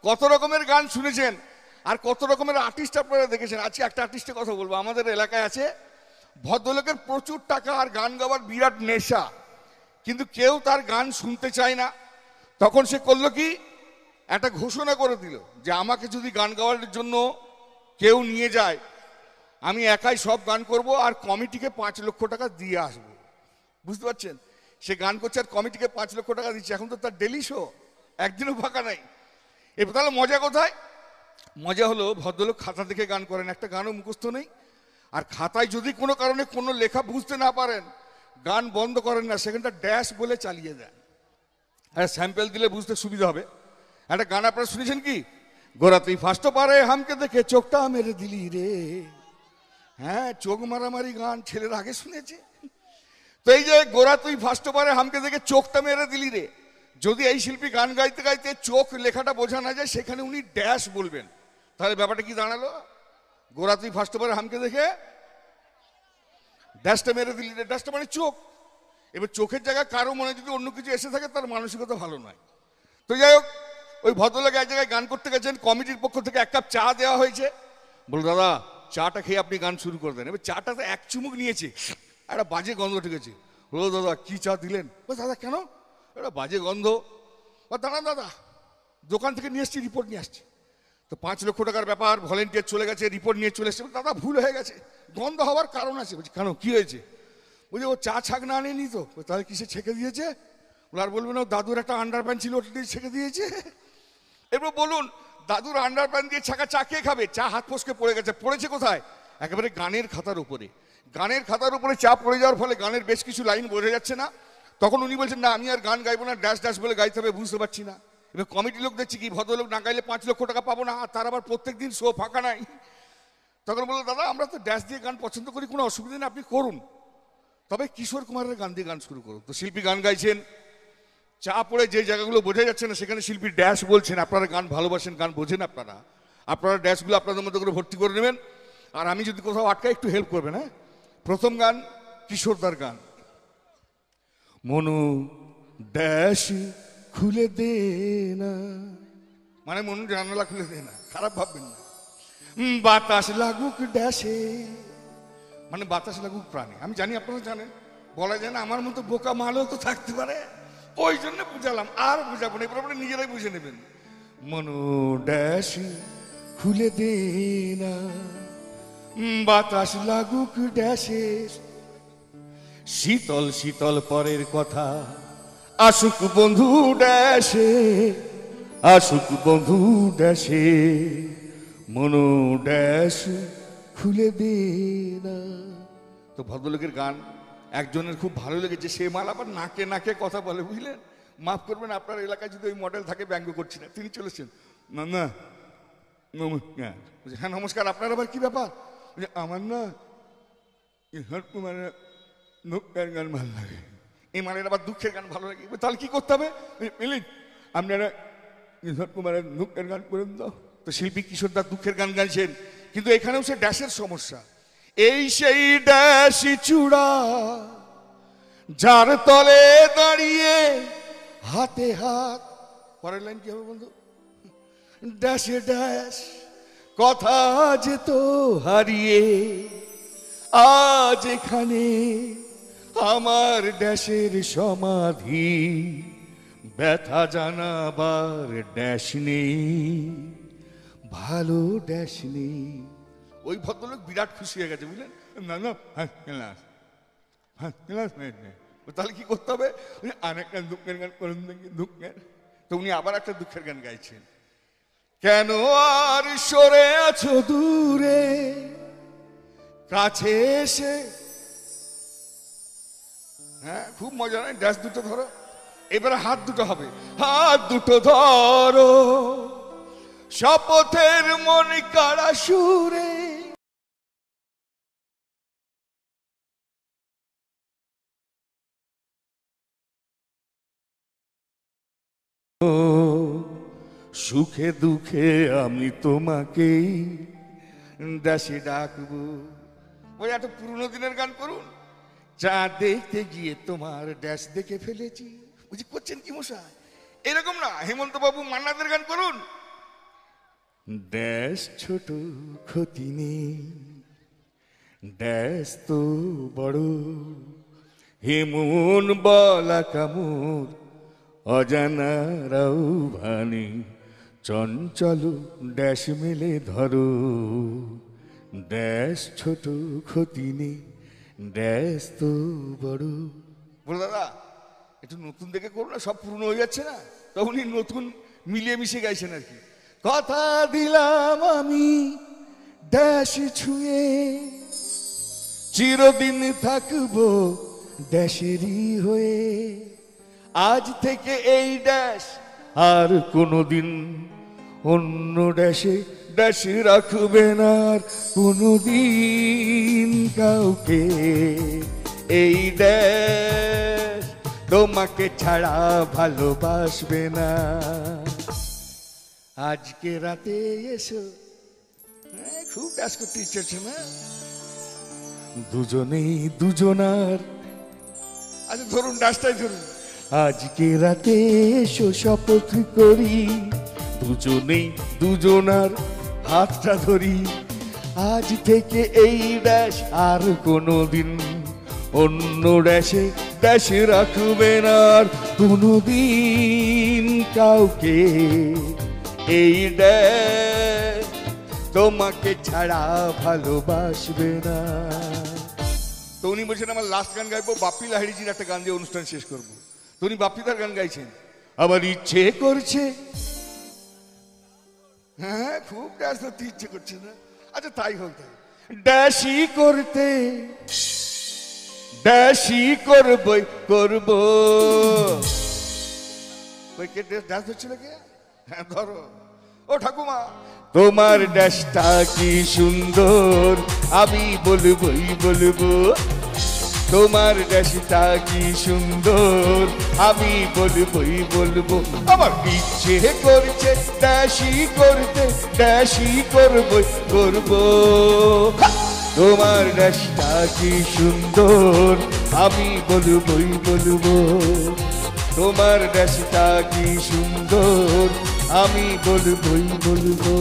কত রকমের গান শুনেছেন আর কত রকমের আর্টিস্ট আপনারা দেখেছেন। আজকে একটা আর্টিস্টের কথা বলবো। আমাদের এলাকায় আছে ভদ্রলোকের প্রচুর টাকা আর গান গাওয়ার বিরাট নেশা, কিন্তু কেউ তার গান শুনতে চায় না। তখন সে করলো কি, একটা ঘোষণা করে দিল যে আমাকে যদি গান গাওয়ার জন্য কেউ নিয়ে যায়, আমি একাই সব গান করব আর কমিটিকে 5 লক্ষ টাকা দিয়ে আসবো। বুঝতে পারছেন? সে গান করছে আর কমিটিকে 5 লক্ষ টাকা দিচ্ছে। এখন তো তার ডেলি শো, একদিনও ফাঁকা নাই। এবার তাহলে মজা কোথায়? মজা হলো ভদ্রলোক খাতা দেখে গান করেন, একটা গানও মুখস্থ নেই। আর খাতায় যদি কোনো কারণে কোনো লেখা বুঝতে না পারেন, গান বন্ধ করেন না, সেখানটা ড্যাশ বলে চালিয়ে দেন। হ্যাঁ, স্যাম্পেল দিলে বুঝতে সুবিধা হবে। একটা গান আপনারা শুনেছেন কি, গোরা তুই ফার্স্ট পারে হামকে দেখে চোখটা মেরে দিলি রে। হ্যাঁ, চোখ মারামারি গান ছেলের আগে শুনেছে। তো এই যে গোরা তুই ফার্স্ট পারে হামকে দেখে চোখটা মেরে দিলি রে, যদি এই শিল্পী গান গাইতে গাইতে চোখ লেখাটা বোঝা না যায়, সেখানে উনি ড্যাশ বলবেন, তাহলে ব্যাপারটা কি দাঁড়ালো? গোরা তুই ফার্স্ট পারে হামকে দেখে ড্যাশটা মেরে দিলি রে, ড্যাশটা মানে চোখ। এবার চোখের জায়গায় কারো মনে যদি অন্য কিছু এসে থাকে, তার মানসিকতা ভালো নয়। তো যাই হোক, ওই ভদ্রলোক এক জায়গায় গান করতে গেছেন, কমিটির পক্ষ থেকে 1 কাপ চা দেওয়া হয়েছে। বল দাদা, চাটা খেয়ে আপনি গান শুরু করে দেন। এবার চাটা তো 1 চুমুক নিয়েছে, একটা বাজে গন্ধ ঠেকেছে। বলো দাদা কি চা দিলেন? দাদা কেন? একটা বাজে গন্ধ। দাঁড়ান দাদা, দোকান থেকে নিয়ে এসছি, রিপোর্ট নিয়ে আসছি। তো 5 লক্ষ টাকার ব্যাপার, ভলেন্টিয়ার চলে গেছে, রিপোর্ট নিয়ে চলে এসছে। দাদা ভুল হয়ে গেছে, গন্ধ হওয়ার কারণ আছে। বলছি কেন, কি হয়েছে? বলছে ও চা ছাক না আনেনি তো। তাহলে কিসে ছেঁকে দিয়েছে? আর বলবেন ও দাদুর একটা আন্ডারপ্যান্ট ছিল, ওটা দিয়ে ছেঁকে দিয়েছে। এবার বলুন, দাদুর আন্ডারপ্যান্ট দিয়ে ছাকা চা কে খাবে? চা হাত ফসকে পড়ে গেছে। পড়েছে কোথায়? একেবারে গানের খাতার উপরে। গানের খাতার উপরে চা পড়ে যাওয়ার ফলে গানের বেশ কিছু লাইন বোঝা যাচ্ছে না। তখন উনি বলছেন না, আমি আর গান গাইবো না, ড্যাশ ড্যাশ বলে গাইতে হবে, বুঝতে পারছি না। এবার কমিটি লোক দেখছি কি, ভদ্রলোক না গাইলে 5 লক্ষ টাকা পাবো না, আর তার আবার প্রত্যেক দিন শো ফাঁকা নাই। তখন বললো দাদা আমরা তো ড্যাশ দিয়ে গান পছন্দ করি, কোনো অসুবিধা নেই, আপনি করুন, তবে কিশোর কুমারের গান দিয়ে গান শুরু করুন। তো শিল্পী গান গাইছেন, চা পড়ে যে জায়গাগুলো বোঝা যাচ্ছে না, সেখানে শিল্পী ড্যাশ বলছেন। আপনারা গান ভালোবাসেন, গান বোঝেন, আপনারা ড্যাশগুলো আপনাদের মধ্যে করে ভর্তি করে নেবেন। আর আমি যদি কোথাও আটকাই, একটু হেল্প করবেন। হ্যাঁ, প্রথম গান কিশোরদার গান, মনু ড্যাশ খুলে দে না, মানে মনু জানালা খুলে দে না, খারাপ ভাববেন না। বাতাস লাগুক ড্যাশে, মানে বাতাস লাগুক প্রাণে। আমি জানি আপনারা জানেন, বলা যায় না, আমার মতো বোকা মালও তো থাকতে পারে, ওই জন্য বুঝালাম, আর বুঝাবো না, এবার আপনারা নিজেরাই বুঝে নেবেন। মনু ড্যাশ খুলে দে না, বাতাস লাগুক ড্যাশে, শীতল শীতল পরের কথা, আসুক বন্ধু ড্যাশে, আসুক বন্ধু ড্যাশে, মনু ড্যাশ খুলে দে না। তো ভদ্রলোকের গান একজনের খুব ভালো লেগেছে, সে মাল আবার নাকে নাকে কথা বলে, বুঝলেন? মাফ করবেন, আপনার এলাকায় যদি ওই মডেল থাকে, ব্যঙ্গ করছি না। তিনি চলেছেন, না না নমস্কার। হ্যাঁ নমস্কার, আপনার আবার কি ব্যাপার? আমার না দুঃখের গান ভালো লাগে। এই মানের আবার দুঃখের গান ভালো লাগে, তাহলে কি করতে হবে? আপনারা কিশোর কুমারের দুঃখের গান করেন তো। তো শিল্পী কিশোরদার দুঃখের গান গাইছেন, কিন্তু এখানেও সে ড্যাশের সমস্যা। এই সেই ড্যাশ চূড়া, যার তলে দাঁড়িয়ে হাতে হাত। পরের লাইন কি হবে বন্ধু? ড্যাশে ড্যাশ কথা যেত হারিয়ে, আজ এখানে আমার ড্যাশের সমাধি, ব্যথা জানাবার ড্যাশ নেই, ভালো ড্যাশ নেই। ওই ভদ্রলোক বিরাট খুশি হয়ে গেছে, বুঝলেন? না না, তাহলে কি করতে হবে? আরেকটা দুঃখের গান করুন দেখি, দুঃখের। তো উনি আবার একটা দুঃখের গান গাইছেন, কেন আর সরে আছো দূরে, কাছে এসে। হ্যাঁ, খুব মজা নয়? ড্যাশ দুটো ধরো, এবারে হাত দুটো হবে, হাত দুটো ধরো, শপথের মন কাড়া সুরে। সুখে দুঃখে আমি তোমাকেই ড্যাশে ডাকবো। ওই একটা পুরনো দিনের গান করুন, যা দেখতে গিয়ে তোমার ড্যাশ দেখে ফেলেছি। বুঝি করছেন কি মশাই? এরকম না, হেমন্ত বাবু মান্নাদের গান করুন, ড্যাশ ছোট ক্ষতি নেই, ড্যাশ তো বড়, হেমন বলা কামুর অজানারাও ভানি, চঞ্চল ড্যাশ মেলে ধরো, ড্যাশ ছোট ক্ষতি নেই, ড্যাশ তো বড়। বলো দাদা একটু নতুন দেখে করো না, সব পুরনো হয়ে যাচ্ছে না, তখনই নতুন মিলিয়ে মিশে গাইছেন আর কি। কথা দিলাম আমি ড্যাশ ছুঁয়ে, চিরদিন থাকবো ড্যাশেরই হয়ে, আজ থেকে এই ড্যাশ আর কোনোদিন অন্য ড্যাশে ড্যাশ রাখবে না আর কোনোদিন কাউকে, এই ড্যাশ তোমাকে ছাড়া ভালোবাসবে না। আজকে রাতে এসো, খুব ড্যাশ করতে ইচ্ছে হচ্ছে না, দুজনেই দুজনার, আচ্ছা ধরুন ড্যাশটাই ধরুন। আজকে রাতে এসো শপথ করি, দুজনেই দুজনার হাতটা ধরি, আজ থেকে এই ড্যাশ আর কোনোদিন অন্য ড্যাশে ড্যাশ রাখবে না আর কোনোদিন কাউকে, এই ড্যাশ তোমাকে ছাড়া ভালোবাসবে না। তো উনি বলছেন আমার লাস্ট গান গাইবো বাপ্পি লাহিড়িজির একটা গান দিয়ে অনুষ্ঠান শেষ করবো। তো উনি বাপ্পিদার গান গাইছেন, আবার ইচ্ছে করছে, হ্যাঁ খুব ড্যাশ করতে ইচ্ছে করছে না, আচ্ছা তাই হোক, তাই ড্যাশই করতে ড্যাশই করবই করবো। ওই কে ড্যাশ ধরছিল কে? হ্যাঁ ধরো, ও ঠাকুমা তোমার ড্যাশটা কি সুন্দর, আমি বলবই বলবো, তোমার ড্যাশটা কি সুন্দর, আমি বলবই বলবো, আমার ইচ্ছে করছে ড্যাশই করতে, ড্যাশই করবই করবো, তোমার ড্যাশটা কি সুন্দর, আমি বলবই বলবো, তোমার ড্যাশটা কি সুন্দর, আমি বলবই বলবো।